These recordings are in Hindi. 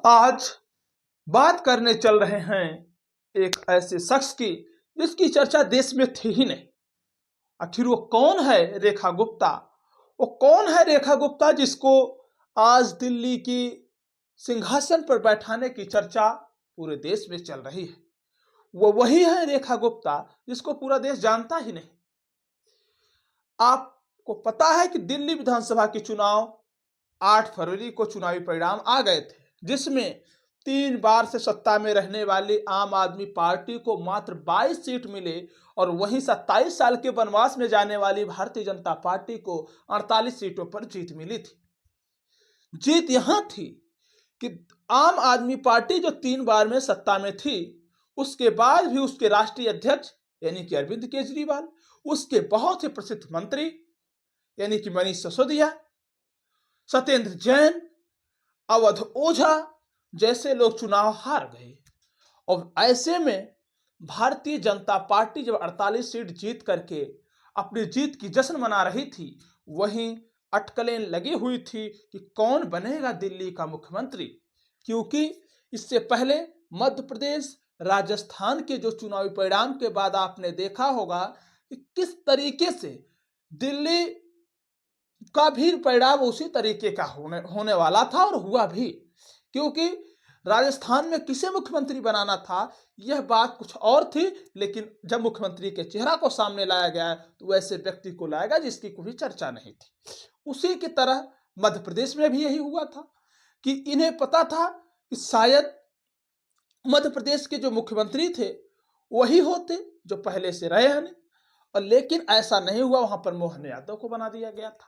आज बात करने चल रहे हैं एक ऐसे शख्स की जिसकी चर्चा देश में थी ही नहीं। आखिर वो कौन है रेखा गुप्ता? वो कौन है रेखा गुप्ता जिसको आज दिल्ली की सिंहासन पर बैठाने की चर्चा पूरे देश में चल रही है? वो वही है रेखा गुप्ता जिसको पूरा देश जानता ही नहीं। आपको पता है कि दिल्ली विधानसभा के चुनाव 8 फरवरी को चुनावी परिणाम आ गए थे, जिसमें 3 बार से सत्ता में रहने वाली आम आदमी पार्टी को मात्र 22 सीट मिले और वहीं 27 साल के वनवास में जाने वाली भारतीय जनता पार्टी को 48 सीटों पर जीत मिली थी। जीत यहां थी कि आम आदमी पार्टी जो 3 बार में सत्ता में थी, उसके बाद भी उसके राष्ट्रीय अध्यक्ष यानी कि अरविंद केजरीवाल, उसके बहुत ही प्रसिद्ध मंत्री यानी कि मनीष सिसोदिया, सत्येंद्र जैन, अवध ओझा जैसे लोग चुनाव हार गए। और ऐसे में भारतीय जनता पार्टी जब 48 सीट जीत करके अपनी जीत की जश्न मना रही थी, वहीं अटकलें लगी हुई थी कि कौन बनेगा दिल्ली का मुख्यमंत्री। क्योंकि इससे पहले मध्य प्रदेश, राजस्थान के जो चुनावी परिणाम के बाद आपने देखा होगा कि किस तरीके से दिल्ली का भी परिणाम उसी तरीके का होने वाला था और हुआ भी। क्योंकि राजस्थान में किसे मुख्यमंत्री बनाना था यह बात कुछ और थी, लेकिन जब मुख्यमंत्री के चेहरा को सामने लाया गया तो वैसे व्यक्ति को लाया गया जिसकी कोई चर्चा नहीं थी। उसी की तरह मध्य प्रदेश में भी यही हुआ था कि इन्हें पता था कि शायद मध्य प्रदेश के जो मुख्यमंत्री थे वही होते जो पहले से रहे हैं, और लेकिन ऐसा नहीं हुआ, वहां पर मोहन यादव को बना दिया गया था।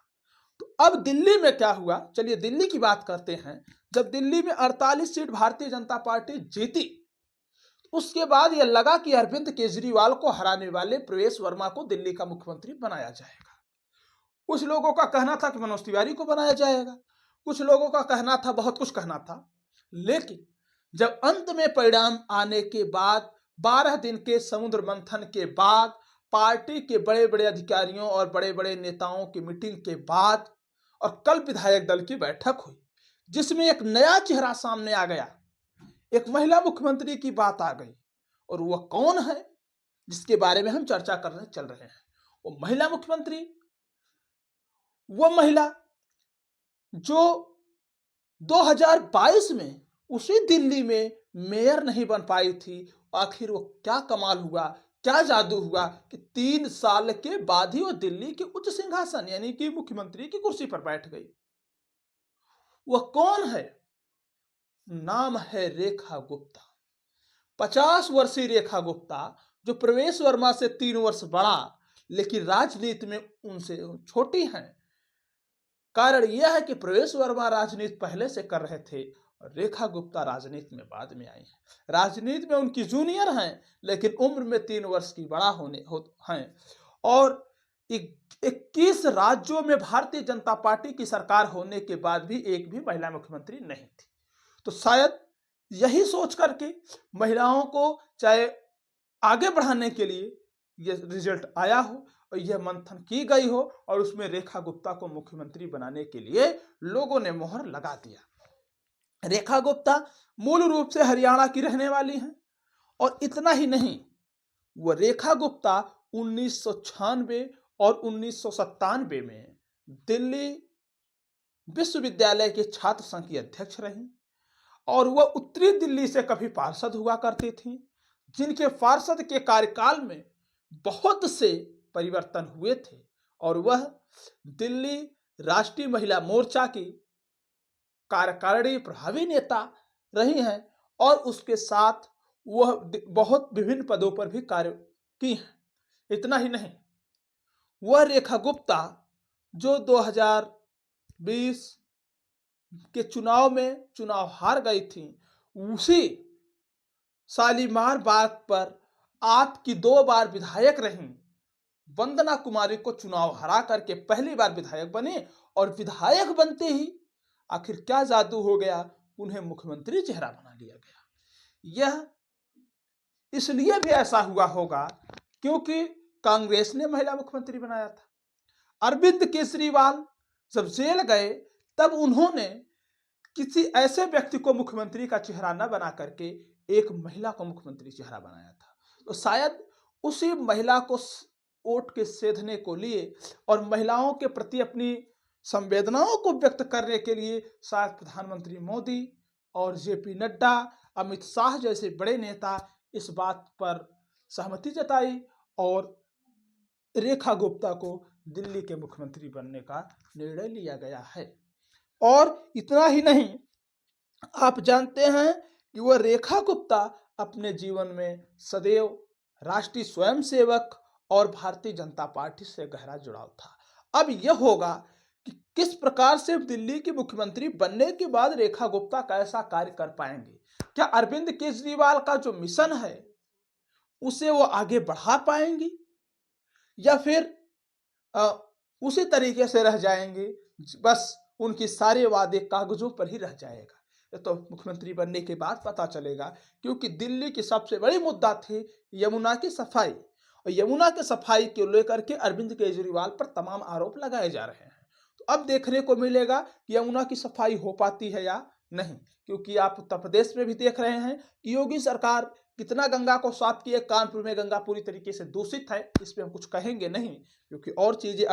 तो अब दिल्ली में क्या हुआ, चलिए दिल्ली की बात करते हैं। जब दिल्ली में 48 सीट भारतीय जनता पार्टी जीती, उसके बाद यह लगा कि अरविंद केजरीवाल को हराने वाले प्रवेश वर्मा को दिल्ली का मुख्यमंत्री बनाया जाएगा। कुछ लोगों का कहना था कि मनोज तिवारी को बनाया जाएगा, कुछ लोगों का कहना था, बहुत कुछ कहना था। लेकिन जब अंत में परिणाम आने के बाद 12 दिन के समुद्र मंथन के बाद, पार्टी के बड़े बड़े अधिकारियों और बड़े बड़े नेताओं की मीटिंग के बाद और कल विधायक दल की बैठक हुई जिसमें एक नया चेहरा सामने आ गया, एक महिला मुख्यमंत्री की बात आ गई। और वह कौन है जिसके बारे में हम चर्चा करने चल रहे हैं? वो महिला मुख्यमंत्री, वह महिला जो 2022 में उसी दिल्ली में मेयर नहीं बन पाई थी। आखिर वो क्या कमाल हुआ, क्या जादू हुआ कि 3 साल के बाद ही वो दिल्ली के उच्च सिंहासन यानी कि मुख्यमंत्री की कुर्सी पर बैठ गई। वह कौन है? नाम है रेखा गुप्ता। 50 वर्षीय रेखा गुप्ता, जो प्रवेश वर्मा से 3 वर्ष बड़ा लेकिन राजनीति में उनसे छोटी हैं। कारण यह है कि प्रवेश वर्मा राजनीति पहले से कर रहे थे और रेखा गुप्ता राजनीति में बाद में आई हैं। राजनीति में उनकी जूनियर हैं, लेकिन उम्र में 3 वर्ष की बड़ा हैं। और 21 राज्यों में भारतीय जनता पार्टी की सरकार होने के बाद भी एक भी महिला मुख्यमंत्री नहीं थी। तो शायद यही सोच करके महिलाओं को चाहे आगे बढ़ाने के लिए यह रिजल्ट आया हो और यह मंथन की गई हो और उसमें रेखा गुप्ता को मुख्यमंत्री बनाने के लिए लोगों ने मोहर लगा दिया। रेखा गुप्ता मूल रूप से हरियाणा की रहने वाली हैं और इतना ही नहीं, वह रेखा गुप्ता 1996 और 1997 में दिल्ली विश्वविद्यालय के छात्र संघ की अध्यक्ष रहीं और वह उत्तरी दिल्ली से कभी पार्षद हुआ करती थीं, जिनके पार्षद के कार्यकाल में बहुत से परिवर्तन हुए थे। और वह दिल्ली राष्ट्रीय महिला मोर्चा की कार्यकारिणी प्रभावी नेता रही हैं और उसके साथ वह बहुत विभिन्न पदों पर भी कार्य की हैं। इतना ही नहीं, वह रेखा गुप्ता जो 2020 के चुनाव में चुनाव हार गई थी, उसी शालीमार बाग पर आपकी 2 बार विधायक रहीं वंदना कुमारी को चुनाव हरा करके पहली बार विधायक बने और विधायक बनते ही आखिर क्या जादू हो गया, उन्हें मुख्यमंत्री चेहरा बना लिया गया। यह इसलिए भी ऐसा हुआ होगा क्योंकि कांग्रेस ने महिला मुख्यमंत्री बनाया था। अरविंद केजरीवाल जब जेल गए तब उन्होंने किसी ऐसे व्यक्ति को मुख्यमंत्री का चेहरा न बना करके एक महिला को मुख्यमंत्री चेहरा बनाया था। तो शायद उसी महिला को वोट के सेधने को लिए और महिलाओं के प्रति अपनी संवेदनाओं को व्यक्त करने के लिए शायद प्रधानमंत्री मोदी और जेपी नड्डा, अमित शाह जैसे बड़े नेता इस बात पर सहमति जताई और रेखा गुप्ता को दिल्ली के मुख्यमंत्री बनने का निर्णय लिया गया है। और इतना ही नहीं, आप जानते हैं कि वह रेखा गुप्ता अपने जीवन में सदैव राष्ट्रीय स्वयंसेवक और भारतीय जनता पार्टी से गहरा जुड़ाव था। अब यह होगा कि किस प्रकार से दिल्ली की मुख्यमंत्री बनने के बाद रेखा गुप्ता कैसा कार्य कर पाएंगे। क्या अरविंद केजरीवाल का जो मिशन है उसे वो आगे बढ़ा पाएंगी या फिर उसी तरीके से रह जाएंगे, बस उनके सारे वादे कागजों पर ही रह जाएगा। ये तो मुख्यमंत्री बनने के बाद पता चलेगा, क्योंकि दिल्ली की सबसे बड़ी मुद्दा थी यमुना की सफाई, और यमुना की सफाई को लेकर के अरविंद केजरीवाल पर तमाम आरोप लगाए जा रहे हैं। तो अब देखने को मिलेगा कि यमुना की सफाई हो पाती है या नहीं, क्योंकि आप उत्तर प्रदेश में भी देख रहे हैं कि योगी सरकार कितना गंगा को साफ किए। कानपुर में गंगा पूरी तरीके से दूषित है, इस पे हम कुछ कहेंगे नहीं, क्योंकि और चीजें